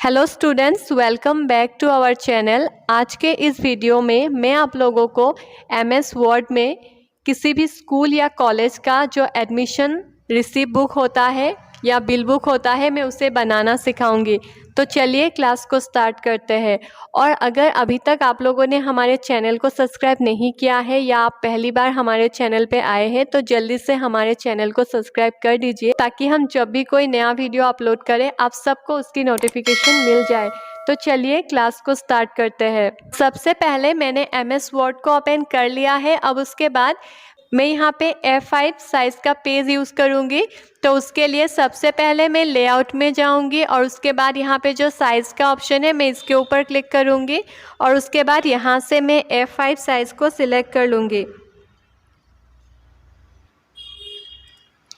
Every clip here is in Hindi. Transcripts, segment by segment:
Hello students, welcome back to our channel. आज के इस वीडियो में मैं आप लोगों को एमएस वर्ड में किसी भी स्कूल या कॉलेज का जो एडमिशन रिसीप बुक होता है या बिल बुक होता है, मैं उसे बनाना सिखाऊंगी। तो चलिए क्लास को स्टार्ट करते हैं। और अगर अभी तक आप लोगों ने हमारे चैनल को सब्सक्राइब नहीं किया है या आप पहली बार हमारे चैनल पे आए हैं तो जल्दी से हमारे चैनल को सब्सक्राइब कर दीजिए, ताकि हम जब भी कोई नया वीडियो अपलोड करें आप सबको उसकी नोटिफिकेशन मिल जाए। तो चलिए क्लास को स्टार्ट करते हैं। सबसे पहले मैंने एमएस वर्ड को ओपन कर लिया है। अब उसके बाद मैं यहाँ पे A5 साइज़ का पेज यूज़ करूँगी। तो उसके लिए सबसे पहले मैं लेआउट में जाऊँगी और उसके बाद यहाँ पे जो साइज़ का ऑप्शन है मैं इसके ऊपर क्लिक करूँगी और उसके बाद यहाँ से मैं A5 साइज़ को सिलेक्ट कर लूँगी।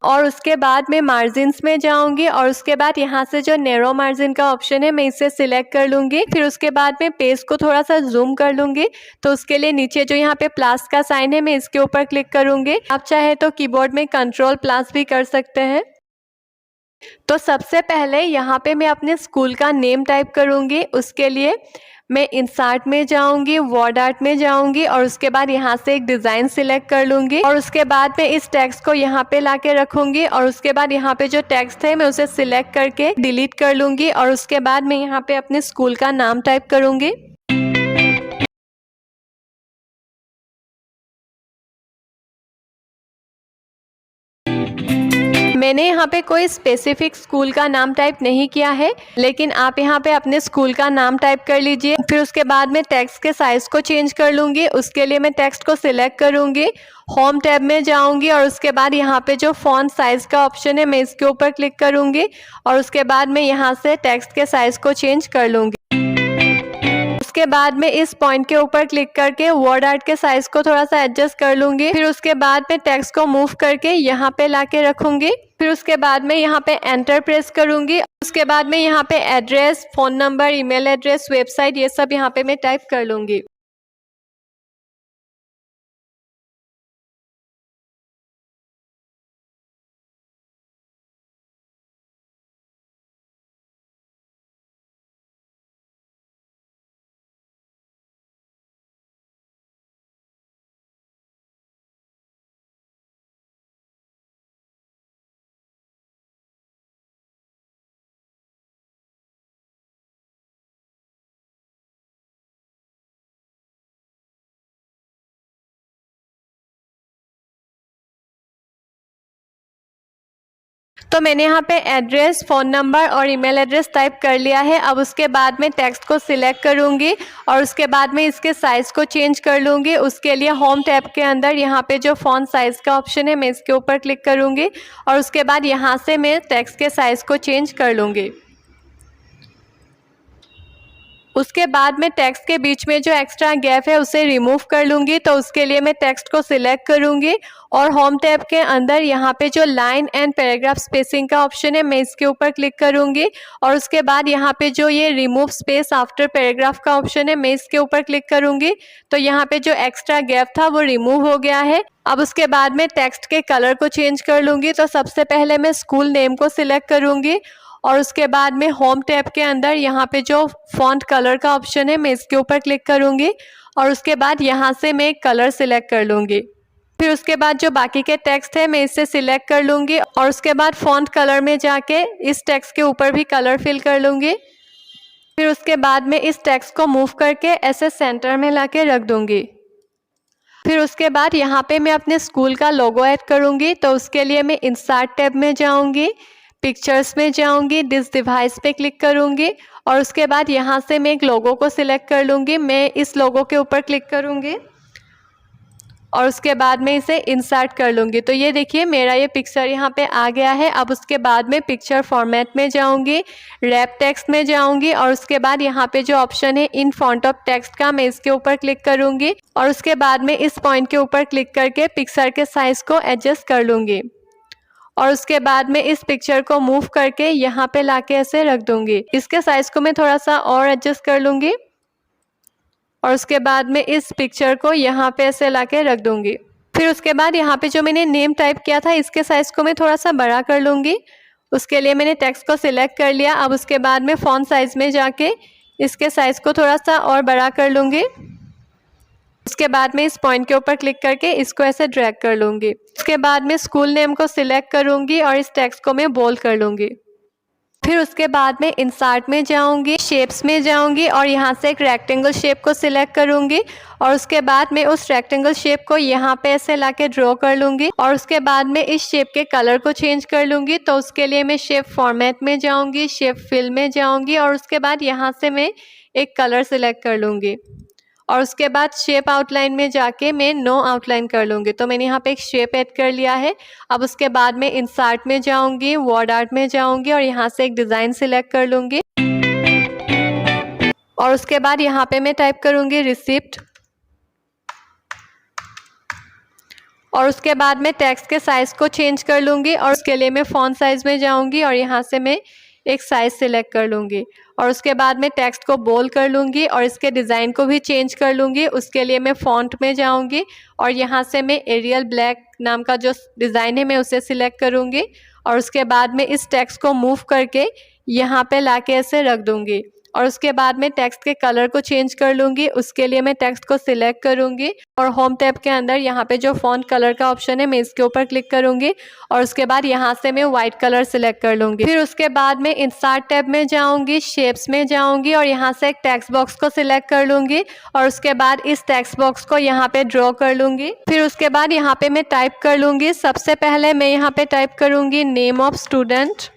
और उसके बाद मैं मार्जिन्स में जाऊंगी और उसके बाद यहाँ से जो नैरो मार्जिन का ऑप्शन है मैं इसे सिलेक्ट कर लूँगी। फिर उसके बाद मैं पेज को थोड़ा सा जूम कर लूँगी। तो उसके लिए नीचे जो यहाँ पे प्लस का साइन है मैं इसके ऊपर क्लिक करूँगी। आप चाहे तो कीबोर्ड में कंट्रोल प्लस भी कर सकते हैं। तो सबसे पहले यहाँ पे मैं अपने स्कूल का नेम टाइप करूँगी। उसके लिए मैं इंसर्ट में जाऊंगी, वर्ड आर्ट में जाऊंगी और उसके बाद यहाँ से एक डिज़ाइन सिलेक्ट कर लूँगी और उसके बाद मैं इस टेक्स्ट को यहाँ पे लाके रखूँगी और उसके बाद यहाँ पे जो टेक्स्ट है मैं उसे सिलेक्ट करके डिलीट कर लूँगी और उसके बाद मैं यहाँ पे अपने स्कूल का नाम टाइप करूँगी। मैंने यहाँ पे कोई स्पेसिफिक स्कूल का नाम टाइप नहीं किया है, लेकिन आप यहाँ पे अपने स्कूल का नाम टाइप कर लीजिए। फिर उसके बाद मैं टेक्स्ट के साइज़ को चेंज कर लूँगी। उसके लिए मैं टेक्स्ट को सिलेक्ट करूँगी, होम टैब में जाऊँगी और उसके बाद यहाँ पे जो फॉन्ट साइज़ का ऑप्शन है मैं इसके ऊपर क्लिक करूँगी और उसके बाद मैं यहाँ से टेक्स्ट के साइज़ को चेंज कर लूँगी। उसके बाद मैं इस पॉइंट के ऊपर क्लिक करके वर्ड आर्ट के साइज को थोड़ा सा एडजस्ट कर लूँगी। फिर उसके बाद मैं टेक्स्ट को मूव करके यहाँ पे लाके रखूँगी। फिर उसके बाद मैं यहाँ पे एंटर प्रेस करूँगी। उसके बाद मैं यहाँ पे address, phone number, email address, website, ये सब यहाँ पे मैं टाइप कर लूँगी। तो मैंने यहाँ पे एड्रेस, फ़ोन नंबर और ईमेल एड्रेस टाइप कर लिया है। अब उसके बाद मैं टेक्स्ट को सिलेक्ट करूँगी और उसके बाद मैं इसके साइज़ को चेंज कर लूँगी। उसके लिए होम टैब के अंदर यहाँ पे जो फ़ॉन्ट साइज़ का ऑप्शन है मैं इसके ऊपर क्लिक करूँगी और उसके बाद यहाँ से मैं टेक्स्ट के साइज़ को चेंज कर लूँगी। उसके बाद मैं टेक्स्ट के बीच में जो एक्स्ट्रा गैप है उसे रिमूव कर लूँगी। तो उसके लिए मैं टेक्स्ट को सिलेक्ट करूँगी और होम टैब के अंदर यहाँ पे जो लाइन एंड पैराग्राफ स्पेसिंग का ऑप्शन है मैं इसके ऊपर क्लिक करूँगी और उसके बाद यहाँ पे जो ये रिमूव स्पेस आफ्टर पैराग्राफ का ऑप्शन है मैं इसके ऊपर क्लिक करूँगी। तो यहाँ पे जो एक्स्ट्रा गैप था वो रिमूव हो गया है। अब उसके बाद मैं टेक्स्ट के कलर को चेंज कर लूँगी। तो सबसे पहले मैं स्कूल नेम को सिलेक्ट करूँगी और उसके बाद में होम टैब के अंदर यहाँ पे जो फॉन्ट कलर का ऑप्शन है मैं इसके ऊपर क्लिक करूँगी और उसके बाद यहाँ से मैं एक कलर सिलेक्ट कर लूँगी। फिर उसके बाद जो बाकी के टेक्स्ट है मैं इसे सिलेक्ट कर लूँगी और उसके बाद फॉन्ट कलर में जाके इस टेक्स्ट के ऊपर भी कलर फिल कर लूँगी। फिर उसके बाद में इस टेक्स्ट को मूव करके ऐसे सेंटर में ला के रख दूँगी। फिर उसके बाद यहाँ पे मैं अपने स्कूल का लोगो ऐड करूँगी। तो उसके लिए मैं इंसर्ट टैब में जाऊँगी, पिक्चर्स में जाऊंगी, दिस डिवाइस पे क्लिक करूंगी और उसके बाद यहाँ से मैं एक लोगो को सिलेक्ट कर लूँगी। मैं इस लोगो के ऊपर क्लिक करूँगी और उसके बाद मैं इसे इंसर्ट कर लूँगी। तो ये देखिए मेरा ये पिक्चर यहाँ पे आ गया है। अब उसके बाद मैं पिक्चर फॉर्मेट में जाऊँगी, रैप टेक्स्ट में जाऊँगी और उसके बाद यहाँ पे जो ऑप्शन है इन फ्रंट ऑफ टेक्स्ट का मैं इसके ऊपर क्लिक करूँगी और उसके बाद मैं इस पॉइंट के ऊपर क्लिक करके पिक्चर के साइज़ को एडजस्ट कर लूँगी और उसके बाद मैं इस पिक्चर को मूव करके यहाँ पे लाके ऐसे रख दूँगी। इसके साइज़ को मैं थोड़ा सा और एडजस्ट कर लूँगी और उसके बाद मैं इस पिक्चर को यहाँ पे ऐसे लाके रख दूँगी। फिर उसके बाद यहाँ पे जो मैंने नेम टाइप किया था इसके साइज़ को मैं थोड़ा सा बड़ा कर लूँगी उसके लिए मैंने टेक्स्ट को सिलेक्ट कर लिया। अब उसके बाद में फ़ॉन्ट साइज़ में जाके इसके साइज़ को थोड़ा सा और बड़ा कर लूँगी। उसके बाद में इस पॉइंट के ऊपर क्लिक करके इसको ऐसे ड्रैग कर लूँगी। उसके बाद में स्कूल नेम को सिलेक्ट करूँगी और इस टेक्स्ट को मैं बोल्ड कर लूँगी। फिर उसके बाद में इंसर्ट में जाऊंगी, शेप्स में जाऊंगी और यहाँ से एक रेक्टेंगल शेप को सिलेक्ट करूंगी और उसके बाद मैं उस रेक्टेंगल शेप को यहाँ पे ऐसे लाके ड्रॉ कर लूँगी और उसके बाद में इस शेप के कलर को चेंज कर लूँगी। तो उसके लिए मैं शेप फॉर्मेट में जाऊँगी, शेप फिल में जाऊँगी और उसके बाद यहाँ से मैं एक कलर सिलेक्ट कर लूँगी और उसके बाद शेप आउटलाइन में जाके मैं नो आउटलाइन कर लूँगी। तो मैंने यहाँ पे एक शेप ऐड कर लिया है। अब उसके बाद में इंसर्ट में जाऊँगी, वर्ड आर्ट में जाऊँगी और यहाँ से एक डिज़ाइन सिलेक्ट कर लूँगी और उसके बाद यहाँ पे मैं टाइप करूँगी रिसिप्ट और उसके बाद मैं टेक्स्ट के साइज़ को चेंज कर लूँगी और उसके लिए मैं फ़ॉन्ट साइज़ में जाऊँगी और यहाँ से मैं एक साइज़ सिलेक्ट कर लूँगी और उसके बाद मैं टेक्स्ट को बोल्ड कर लूँगी और इसके डिज़ाइन को भी चेंज कर लूँगी। उसके लिए मैं फ़ॉन्ट में जाऊँगी और यहाँ से मैं एरियल ब्लैक नाम का जो डिज़ाइन है मैं उसे सिलेक्ट करूँगी और उसके बाद में इस टेक्स्ट को मूव करके यहाँ पे लाके ऐसे रख दूँगी और उसके बाद में टेक्स्ट के कलर को चेंज कर लूँगी। उसके लिए मैं टेक्स्ट को सिलेक्ट करूँगी और होम टैब के अंदर यहाँ पे जो फ़ॉन्ट कलर का ऑप्शन है मैं इसके ऊपर क्लिक करूँगी और उसके बाद यहाँ से मैं वाइट कलर सिलेक्ट कर लूँगी। फिर उसके बाद मैं इंसर्ट टैब में जाऊँगी, शेप्स में जाऊँगी और यहाँ से एक टेक्स्ट बॉक्स को सिलेक्ट कर लूँगी और उसके बाद इस टेक्स्ट बॉक्स को यहाँ पे ड्रॉ कर लूँगी। फिर उसके बाद यहाँ पे मैं टाइप कर लूँगी। सबसे पहले मैं यहाँ पे टाइप करूँगी नेम ऑफ स्टूडेंट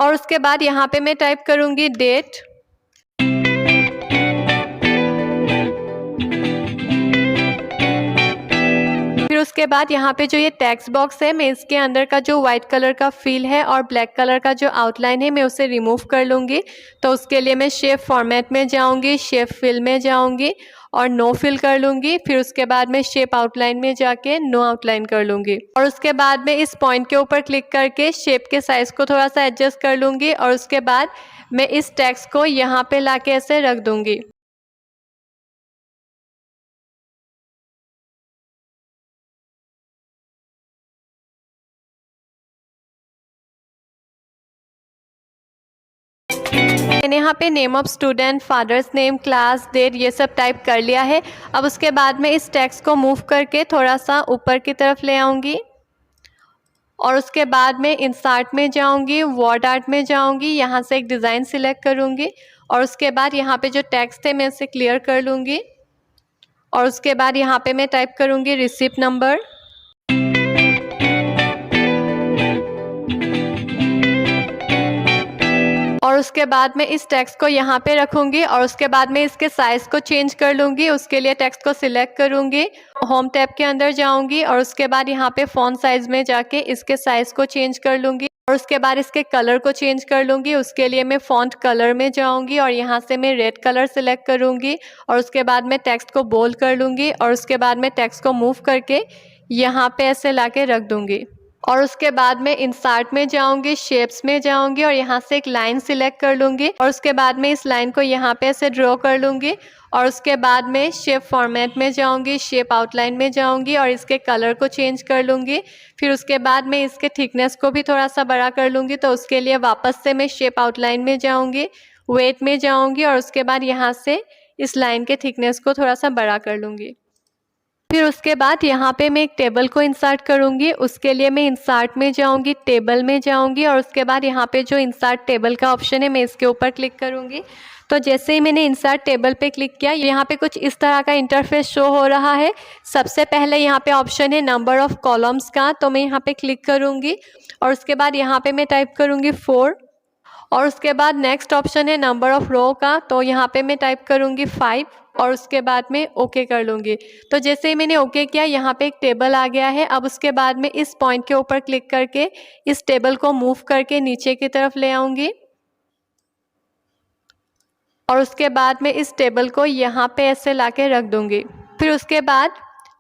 और उसके बाद यहाँ पे मैं टाइप करूँगी डेट फिर उसके बाद यहाँ पे जो ये टेक्स्ट बॉक्स है मैं इसके अंदर का जो वाइट कलर का फिल है और ब्लैक कलर का जो आउटलाइन है मैं उसे रिमूव कर लूँगी। तो उसके लिए मैं शेप फॉर्मेट में जाऊँगी, शेप फिल में जाऊँगी और नो फिल कर लूँगी। फिर उसके बाद मैं शेप आउटलाइन में जाके नो आउटलाइन कर लूँगी और उसके बाद मैं इस पॉइंट के ऊपर क्लिक करके शेप के साइज़ को थोड़ा सा एडजस्ट कर लूँगी और उसके बाद मैं इस टेक्स्ट को यहाँ पे लाके ऐसे रख दूँगी। मैंने यहाँ पे name of student, father's name, class, date ये सब टाइप कर लिया है। अब उसके बाद में इस टेक्स्ट को मूव करके थोड़ा सा ऊपर की तरफ ले आऊँगी और उसके बाद में इंसर्ट में जाऊँगी, वर्ड आर्ट में जाऊँगी, यहाँ से एक डिज़ाइन सिलेक्ट करूँगी और उसके बाद यहाँ पे जो टेक्स्ट है मैं इसे क्लियर कर लूँगी और उसके बाद यहाँ पे मैं टाइप करूँगी रिसिप्ट नंबर और उसके बाद में इस टेक्स्ट को यहाँ पे रखूँगी और उसके बाद में इसके साइज़ को चेंज कर लूँगी। उसके लिए टेक्स्ट को सिलेक्ट करूँगी, होम टैब के अंदर जाऊँगी और उसके बाद यहाँ पे फ़ॉन्ट साइज़ में जाके इसके साइज़ को चेंज कर लूँगी और उसके बाद इसके कलर को चेंज कर लूँगी। उसके लिए मैं फ़ॉन्ट कलर में जाऊँगी और यहाँ से मैं रेड कलर सिलेक्ट करूँगी और उसके बाद मैं टेक्स्ट को बोल्ड कर लूँगी और उसके बाद मैं टेक्स्ट को मूव करके यहाँ पे ऐसे ला के रख दूँगी और उसके बाद में इंसर्ट में जाऊंगी, शेप्स में जाऊंगी और यहाँ से एक लाइन सिलेक्ट कर लूँगी और उसके बाद में इस लाइन को यहाँ पे ऐसे ड्रॉ कर लूँगी और उसके बाद में शेप फॉर्मेट में जाऊंगी, शेप आउटलाइन में जाऊंगी और इसके कलर को चेंज कर लूँगी। फिर उसके बाद में इसके थिकनेस को भी थोड़ा सा बड़ा कर लूँगी। तो उसके लिए वापस से मैं शेप आउटलाइन में जाऊँगी, वेट में जाऊँगी और उसके बाद यहाँ से इस लाइन के थिकनेस को थोड़ा सा बड़ा कर लूँगी। फिर उसके बाद यहाँ पे मैं एक टेबल को इंसर्ट करूँगी। उसके लिए मैं इंसर्ट में जाऊँगी, टेबल में जाऊँगी और उसके बाद यहाँ पे जो इंसर्ट टेबल का ऑप्शन है मैं इसके ऊपर क्लिक करूँगी। तो जैसे ही मैंने इंसर्ट टेबल पे क्लिक किया यहाँ पे कुछ इस तरह का इंटरफेस शो हो रहा है। सबसे पहले यहाँ पे ऑप्शन है नंबर ऑफ़ कॉलम्स का, तो मैं यहाँ पे क्लिक करूँगी और उसके बाद यहाँ पे मैं टाइप करूँगी 4 और उसके बाद नेक्स्ट ऑप्शन है नंबर ऑफ़ रो का, तो यहाँ पे मैं टाइप करूँगी 5 और उसके बाद में ओके कर लूँगी। तो जैसे ही मैंने ओके किया यहाँ पे एक टेबल आ गया है। अब उसके बाद में इस पॉइंट के ऊपर क्लिक करके इस टेबल को मूव करके नीचे की तरफ ले आऊँगी और उसके बाद मैं इस टेबल को यहाँ पे ऐसे लाके रख दूँगी। फिर उसके बाद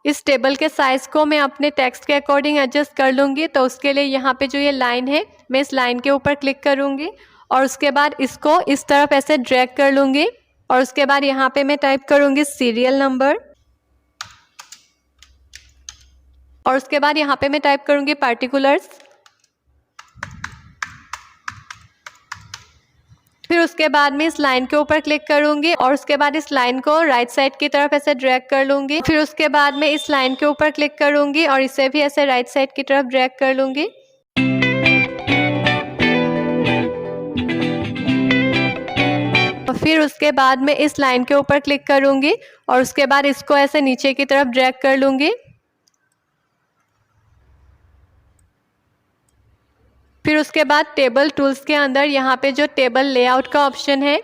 इस टेबल के साइज़ को मैं अपने टेक्स्ट के अकॉर्डिंग एडजस्ट कर लूँगी। तो उसके लिए यहाँ पे जो ये लाइन है, मैं इस लाइन के ऊपर क्लिक करूँगी और उसके बाद इसको इस तरफ ऐसे ड्रैग कर लूँगी और उसके बाद यहाँ पे मैं टाइप करूँगी सीरियल नंबर और उसके बाद यहाँ पे मैं टाइप करूँगी पार्टिकुलर्स। फिर उसके बाद मैं इस लाइन के ऊपर क्लिक करूँगी और उसके बाद इस लाइन को राइट साइड की तरफ ऐसे ड्रैग कर लूँगी। फिर उसके बाद मैं इस लाइन के ऊपर क्लिक करूँगी और इसे भी ऐसे राइट साइड की तरफ ड्रैग कर लूँगी। फिर उसके बाद मैं इस लाइन के ऊपर क्लिक करूँगी और उसके बाद इसको ऐसे नीचे की तरफ ड्रैग कर लूँगी। फिर उसके बाद टेबल टूल्स के अंदर यहाँ पे जो टेबल लेआउट का ऑप्शन है,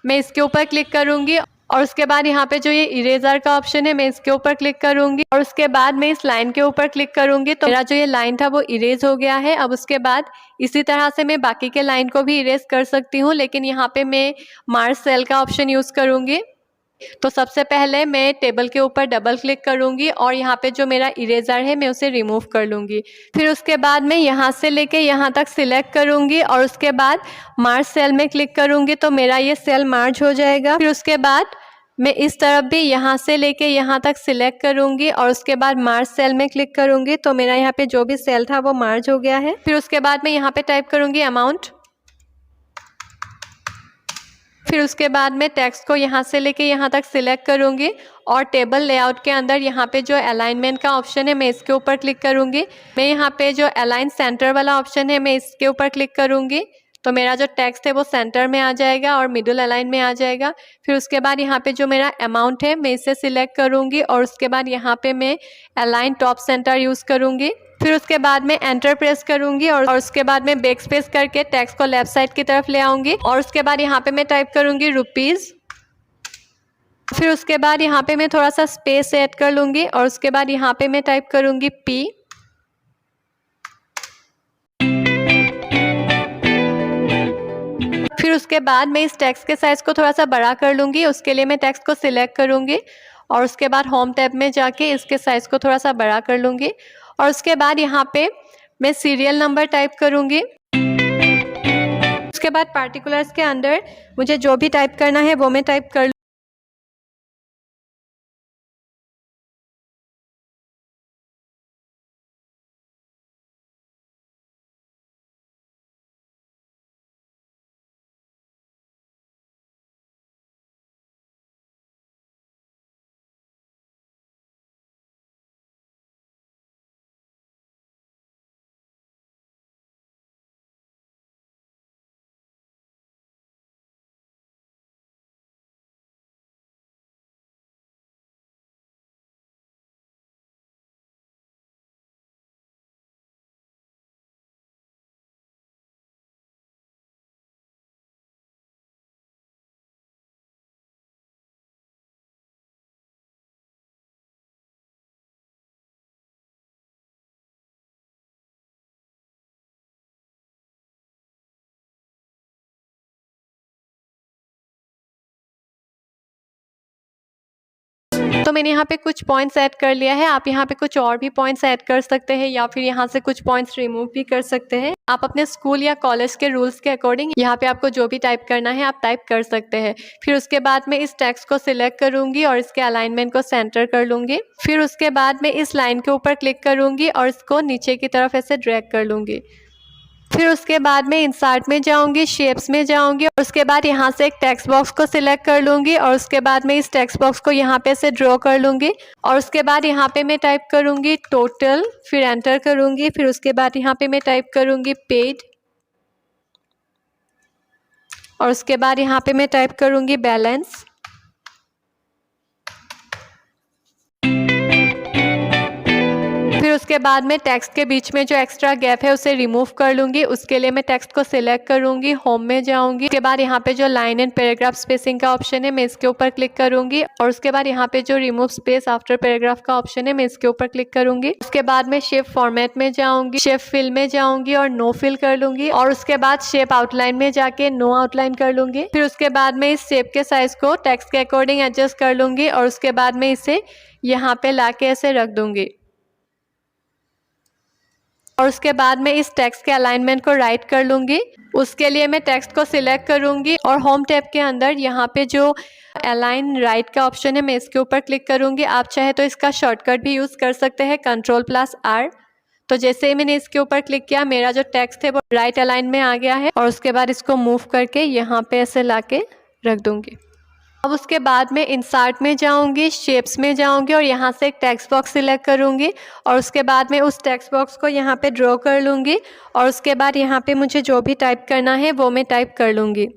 मैं इसके ऊपर क्लिक करूँगी और उसके बाद यहाँ पे जो ये इरेजर का ऑप्शन है, मैं इसके ऊपर क्लिक करूँगी और उसके बाद मैं इस लाइन के ऊपर क्लिक करूँगी। तो मेरा जो ये लाइन था वो इरेज हो गया है। अब उसके बाद इसी तरह से मैं बाकी के लाइन को भी इरेज कर सकती हूँ, लेकिन यहाँ पे मैं मार्क सेल का ऑप्शन यूज़ करूँगी। तो सबसे पहले मैं टेबल के ऊपर डबल क्लिक करूँगी और यहाँ पे जो मेरा इरेजर है मैं उसे रिमूव कर लूँगी। फिर उसके बाद मैं यहाँ से लेके यहाँ तक सिलेक्ट करूँगी और उसके बाद मार्ज सेल में क्लिक करूँगी तो मेरा ये सेल मार्ज हो जाएगा। फिर उसके बाद मैं इस तरफ भी यहाँ से लेके यहाँ तक सिलेक्ट करूँगी और उसके बाद मार्ज सेल में क्लिक करूँगी तो मेरा यहाँ पे जो भी सेल था वो मार्ज हो गया है। फिर उसके बाद मैं यहाँ पे टाइप करूँगी अमाउंट। फिर उसके बाद मैं टेक्स्ट को यहाँ से लेके यहाँ तक सिलेक्ट करूँगी और टेबल लेआउट के अंदर यहाँ पे जो अलाइनमेंट का ऑप्शन है मैं इसके ऊपर क्लिक करूँगी। मैं यहाँ पे जो अलाइन सेंटर वाला ऑप्शन है मैं इसके ऊपर क्लिक करूँगी तो मेरा जो टेक्स्ट है वो सेंटर में आ जाएगा और मिडिल अलाइन में आ जाएगा। फिर उसके बाद यहाँ पे जो मेरा अमाउंट है मैं इसे सिलेक्ट करूँगी और उसके बाद यहाँ पे मैं अलाइन टॉप सेंटर यूज़ करूँगी। फिर उसके बाद मैं एंटर प्रेस करूँगी और उसके बाद मैं बैक स्पेस करके टेक्स्ट को लेफ्ट साइड की तरफ ले आऊँगी और उसके बाद यहाँ पे मैं टाइप करूँगी रुपीज़। फिर उसके बाद यहाँ पे मैं थोड़ा सा स्पेस ऐड कर लूँगी और उसके बाद यहाँ पे मैं टाइप करूँगी पी। फिर उसके बाद मैं इस टेक्स्ट के साइज़ को थोड़ा सा बड़ा कर लूँगी। उसके लिए मैं टेक्स्ट को सिलेक्ट करूँगी और उसके बाद होम टैब में जाके इसके साइज़ को थोड़ा सा बड़ा कर लूँगी और उसके बाद यहाँ पे मैं सीरियल नंबर टाइप करूँगी। उसके बाद पार्टिकुलर्स के अंदर मुझे जो भी टाइप करना है वो मैं टाइप कर तो मैंने यहाँ पे कुछ पॉइंट्स ऐड कर लिया है। आप यहाँ पे कुछ और भी पॉइंट्स ऐड कर सकते हैं या फिर यहाँ से कुछ पॉइंट्स रिमूव भी कर सकते हैं। आप अपने स्कूल या कॉलेज के रूल्स के अकॉर्डिंग यहाँ पे आपको जो भी टाइप करना है आप टाइप कर सकते हैं। फिर उसके बाद मैं इस टेक्स्ट को सिलेक्ट करूँगी और इसके अलाइनमेंट को सेंटर कर लूँगी। फिर उसके बाद मैं इस लाइन के ऊपर क्लिक करूँगी और इसको नीचे की तरफ ऐसे ड्रैग कर लूँगी। फिर उसके बाद मैं इंसर्ट में जाऊंगी, शेप्स में जाऊंगी और उसके बाद यहाँ से एक टेक्स्ट बॉक्स को सिलेक्ट कर लूँगी और उसके बाद मैं इस टेक्स्ट बॉक्स को यहाँ पे से ड्रॉ कर लूँगी और उसके बाद यहाँ पे मैं टाइप करूँगी टोटल, फिर एंटर करूँगी। फिर उसके बाद यहाँ पे मैं टाइप करूँगी पेड और उसके बाद यहाँ पे मैं टाइप करूँगी बैलेंस। फिर फिर उसके बाद में टेक्स्ट के बीच में जो एक्स्ट्रा गैप है उसे रिमूव कर लूँगी। उसके लिए मैं टेक्स्ट को सिलेक्ट करूँगी, होम में जाऊँगी। उसके बाद यहाँ पे जो लाइन एंड पैराग्राफ स्पेसिंग का ऑप्शन है मैं इसके ऊपर क्लिक करूँगी और उसके बाद यहाँ पे जो रिमूव स्पेस आफ्टर पैराग्राफ का ऑप्शन है मैं इसके ऊपर क्लिक करूँगी। उसके बाद मैं शेप फॉर्मेट में जाऊँगी, शेप फिल में जाऊँगी और नो फिल कर लूँगी और उसके बाद शेप आउटलाइन में जाके नो आउटलाइन कर लूँगी। फिर उसके बाद मैं इस शेप के साइज को टेक्स्ट के अकॉर्डिंग एडजस्ट कर लूँगी और उसके बाद मैं इसे यहाँ पे लाके ऐसे रख दूँगी और उसके बाद मैं इस टेक्स्ट के अलाइनमेंट को राइट कर लूँगी। उसके लिए मैं टेक्स्ट को सिलेक्ट करूँगी और होम टैब के अंदर यहाँ पे जो अलाइन राइट का ऑप्शन है मैं इसके ऊपर क्लिक करूँगी। आप चाहे तो इसका शॉर्टकट भी यूज़ कर सकते हैं Ctrl+R। तो जैसे ही मैंने इसके ऊपर क्लिक किया मेरा जो टेक्स्ट है वो राइट अलाइन में आ गया है और उसके बाद इसको मूव करके यहाँ पे ऐसे लाके रख दूँगी। अब उसके बाद मैं इंसर्ट में जाऊंगी, शेप्स में जाऊंगी और यहाँ से एक टेक्स्ट बॉक्स सिलेक्ट करूंगी और उसके बाद मैं उस टेक्स्ट बॉक्स को यहाँ पे ड्रॉ कर लूँगी और उसके बाद यहाँ पे मुझे जो भी टाइप करना है वो मैं टाइप कर लूँगी।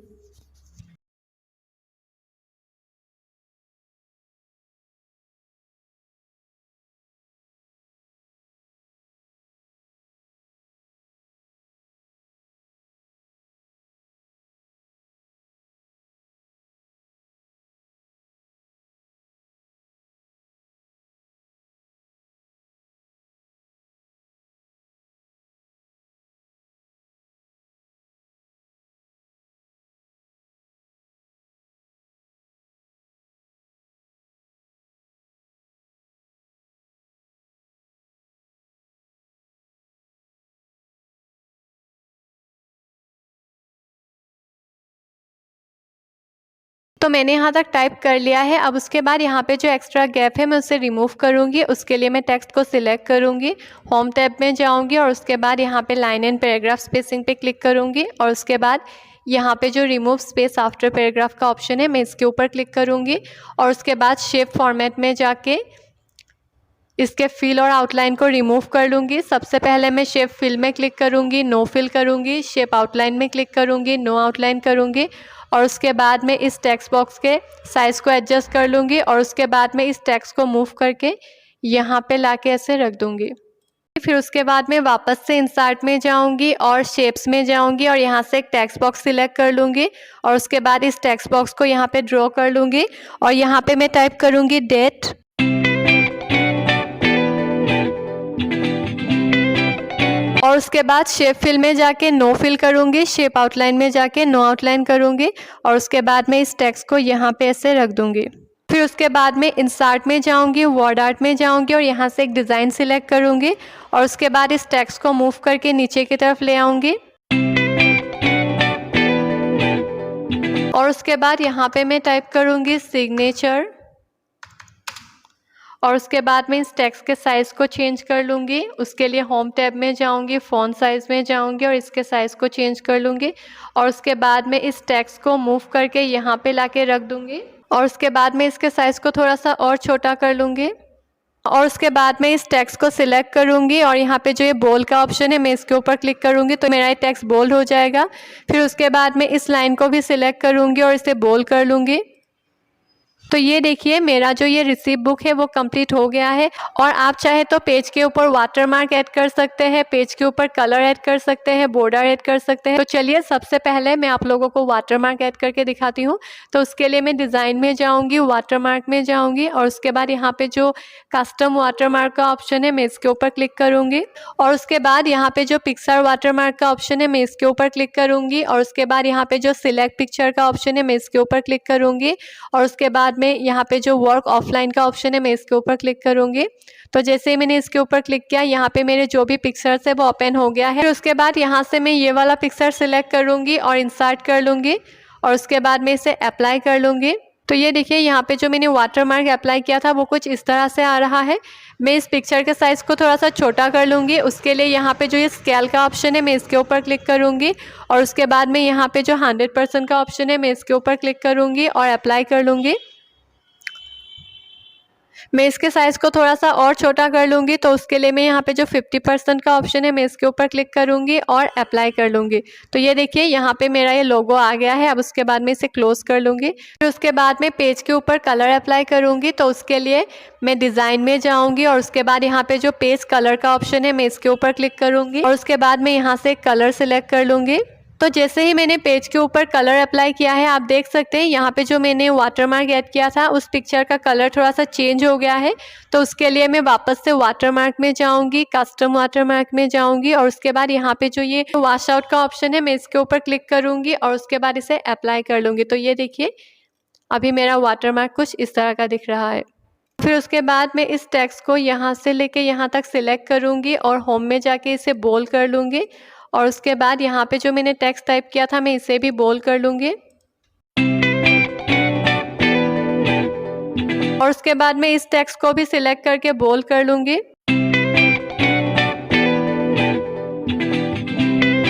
तो मैंने यहाँ तक टाइप कर लिया है। अब उसके बाद यहाँ पे जो एक्स्ट्रा गैप है मैं उसे रिमूव करूँगी। उसके लिए मैं टेक्स्ट को सिलेक्ट करूँगी, होम टैब में जाऊँगी और उसके बाद यहाँ पे लाइन एंड पैराग्राफ स्पेसिंग पे क्लिक करूँगी और उसके बाद यहाँ पे जो रिमूव स्पेस आफ्टर पैराग्राफ का ऑप्शन है मैं इसके ऊपर क्लिक करूँगी और उसके बाद शेप फॉर्मेट में जाके इसके फिल और आउटलाइन को रिमूव कर लूँगी। सबसे पहले मैं शेप फिल में क्लिक करूँगी, नो फिल करूँगी, शेप आउटलाइन में क्लिक करूँगी, नो आउटलाइन करूँगी और उसके बाद मैं इस टेक्स्ट बॉक्स के साइज़ को एडजस्ट कर लूँगी और उसके बाद मैं इस टेक्स्ट को मूव करके यहाँ पे लाके ऐसे रख दूँगी। फिर उसके बाद मैं वापस से इंसर्ट में जाऊँगी और शेप्स में जाऊँगी और यहाँ से एक टेक्स्ट बॉक्स सिलेक्ट कर लूँगी और उसके बाद इस टेक्स्ट बॉक्स को यहाँ पे ड्रॉ कर लूँगी और यहाँ पे मैं टाइप करूँगी डेट और उसके बाद शेप फिल में जाके नो फिल करूँगी, शेप आउटलाइन में जाके नो आउटलाइन करूँगी और उसके बाद मैं इस टेक्स्ट को यहाँ पे ऐसे रख दूँगी। फिर उसके बाद मैं इंसर्ट में जाऊँगी, वर्ड आर्ट में जाऊँगी और यहाँ से एक डिज़ाइन सिलेक्ट करूँगी और उसके बाद इस टेक्स्ट को मूव करके नीचे की तरफ ले आऊँगी और उसके बाद यहाँ पे मैं टाइप करूँगी सिग्नेचर और उसके बाद मैं इस टेक्स्ट के साइज़ को चेंज कर लूँगी। उसके लिए होम टैब में जाऊँगी, फ़ॉन्ट साइज़ में जाऊँगी और इसके साइज़ को चेंज कर लूँगी और उसके बाद मैं इस टेक्स्ट को मूव करके यहाँ पे लाके रख दूँगी और उसके बाद मैं इसके साइज़ को थोड़ा सा और छोटा कर लूँगी और उसके बाद मैं इस टेक्स्ट को सिलेक्ट करूँगी और यहाँ पे जो ये बोल्ड का ऑप्शन है मैं इसके ऊपर क्लिक करूँगी तो मेरा ये टेक्स्ट बोल्ड हो जाएगा। फिर उसके बाद मैं इस लाइन को भी सिलेक्ट करूँगी और इसे बोल्ड कर लूँगी। तो ये देखिए मेरा जो ये रिसीप बुक है वो कंप्लीट हो गया है और आप चाहे तो पेज के ऊपर वाटरमार्क ऐड कर सकते हैं, पेज के ऊपर कलर ऐड कर सकते हैं, बॉर्डर ऐड कर सकते हैं। तो चलिए सबसे पहले मैं आप लोगों को वाटरमार्क ऐड करके दिखाती हूँ। तो उसके लिए मैं डिज़ाइन में जाऊँगी, वाटरमार्क में जाऊँगी और उसके बाद यहाँ पे जो कस्टम वाटरमार्क का ऑप्शन है मैं इसके ऊपर क्लिक करूँगी और उसके बाद यहाँ पे जो पिक्चर वाटरमार्क का ऑप्शन है मैं इसके ऊपर क्लिक करूँगी और उसके बाद यहाँ पे जो सिलेक्ट पिक्चर का ऑप्शन है मैं इसके ऊपर क्लिक करूँगी और उसके बाद में यहाँ पे जो वर्क ऑफलाइन का ऑप्शन है मैं इसके ऊपर क्लिक करूँगी। तो जैसे ही मैंने इसके ऊपर क्लिक किया यहाँ पे मेरे जो भी पिक्चर्स है वो ओपन हो गया है। फिर उसके बाद यहाँ से मैं ये वाला पिक्चर सिलेक्ट करूँगी और इंसर्ट कर लूँगी और उसके बाद मैं इसे अप्लाई कर लूँगी। तो ये देखिए यहाँ पे जो मैंने वाटरमार्क अप्लाई किया था वो कुछ इस तरह से आ रहा है। मैं इस पिक्चर के साइज़ को थोड़ा सा छोटा कर लूँगी। उसके लिए यहाँ पे जो ये स्केल का ऑप्शन है मैं इसके ऊपर क्लिक करूँगी और उसके बाद में यहाँ पे जो 100% का ऑप्शन है मैं इसके ऊपर क्लिक करूँगी और अप्लाई कर लूँगी। मैं इसके साइज़ को थोड़ा सा और छोटा कर लूँगी, तो उसके लिए मैं यहाँ पे जो 50% का ऑप्शन है मैं इसके ऊपर क्लिक करूँगी और अप्लाई कर लूँगी। तो ये देखिए यहाँ पे मेरा ये लोगो आ गया है। अब उसके बाद मैं इसे क्लोज़ कर लूँगी। फिर उसके बाद मैं पेज के ऊपर कलर अप्लाई करूँगी, तो उसके लिए मैं डिज़ाइन में जाऊँगी और उसके बाद यहाँ पे जो पेज कलर का ऑप्शन है मैं इसके ऊपर क्लिक करूँगी और उसके बाद मैं यहाँ से कलर सेलेक्ट कर लूँगी। तो जैसे ही मैंने पेज के ऊपर कलर अप्लाई किया है, आप देख सकते हैं यहाँ पे जो मैंने वाटरमार्क ऐड किया था उस पिक्चर का कलर थोड़ा सा चेंज हो गया है। तो उसके लिए मैं वापस से वाटरमार्क में जाऊँगी, कस्टम वाटरमार्क में जाऊँगी और उसके बाद यहाँ पे जो ये वॉश आउट का ऑप्शन है मैं इसके ऊपर क्लिक करूँगी और उसके बाद इसे अप्लाई कर लूँगी। तो ये देखिए अभी मेरा वाटरमार्क कुछ इस तरह का दिख रहा है। फिर उसके बाद मैं इस टेक्स्ट को यहाँ से लेके यहाँ तक सिलेक्ट करूँगी और होम में जाके इसे बोल्ड कर लूँगी और उसके बाद यहाँ पे जो मैंने टेक्स्ट टाइप किया था मैं इसे भी बोल्ड कर लूँगी और उसके बाद मैं इस टेक्स्ट को भी सिलेक्ट करके बोल्ड कर लूँगी।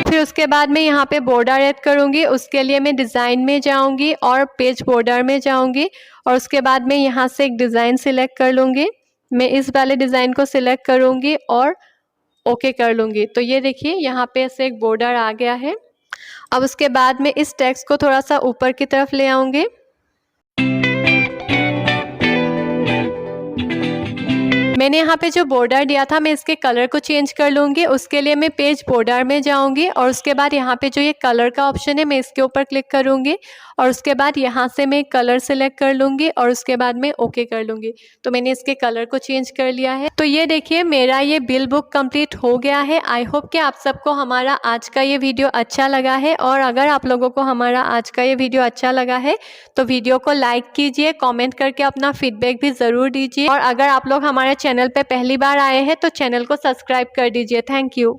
फिर उसके बाद मैं यहाँ पे बॉर्डर ऐड करूँगी। उसके लिए मैं डिज़ाइन में जाऊँगी और पेज बॉर्डर में जाऊँगी और उसके बाद मैं यहाँ से एक डिज़ाइन सिलेक्ट कर लूँगी। मैं इस वाले डिज़ाइन को सिलेक्ट करूँगी और ओके कर लूँगी। तो ये देखिए यहाँ पे ऐसे एक बॉर्डर आ गया है। अब उसके बाद मैं इस टेक्स्ट को थोड़ा सा ऊपर की तरफ ले आऊँगी। मैंने यहाँ पे जो बॉर्डर दिया था मैं इसके कलर को चेंज कर लूँगी। उसके लिए मैं पेज बॉर्डर में जाऊँगी और उसके बाद यहाँ पे जो ये कलर का ऑप्शन है मैं इसके ऊपर क्लिक करूँगी और उसके बाद यहाँ से मैं कलर सेलेक्ट कर लूँगी और उसके बाद मैं ओके कर लूँगी। तो मैंने इसके कलर को चेंज कर लिया है। तो ये देखिए मेरा ये बिल बुक कंप्लीट हो गया है। आई होप कि आप सबको हमारा आज का ये वीडियो अच्छा लगा है और अगर आप लोगों को हमारा आज का ये वीडियो अच्छा लगा है तो वीडियो को लाइक कीजिए, कॉमेंट करके अपना फीडबैक भी ज़रूर दीजिए और अगर आप लोग हमारे चैनल पे पहली बार आए हैं तो चैनल को सब्सक्राइब कर दीजिए। Thank you.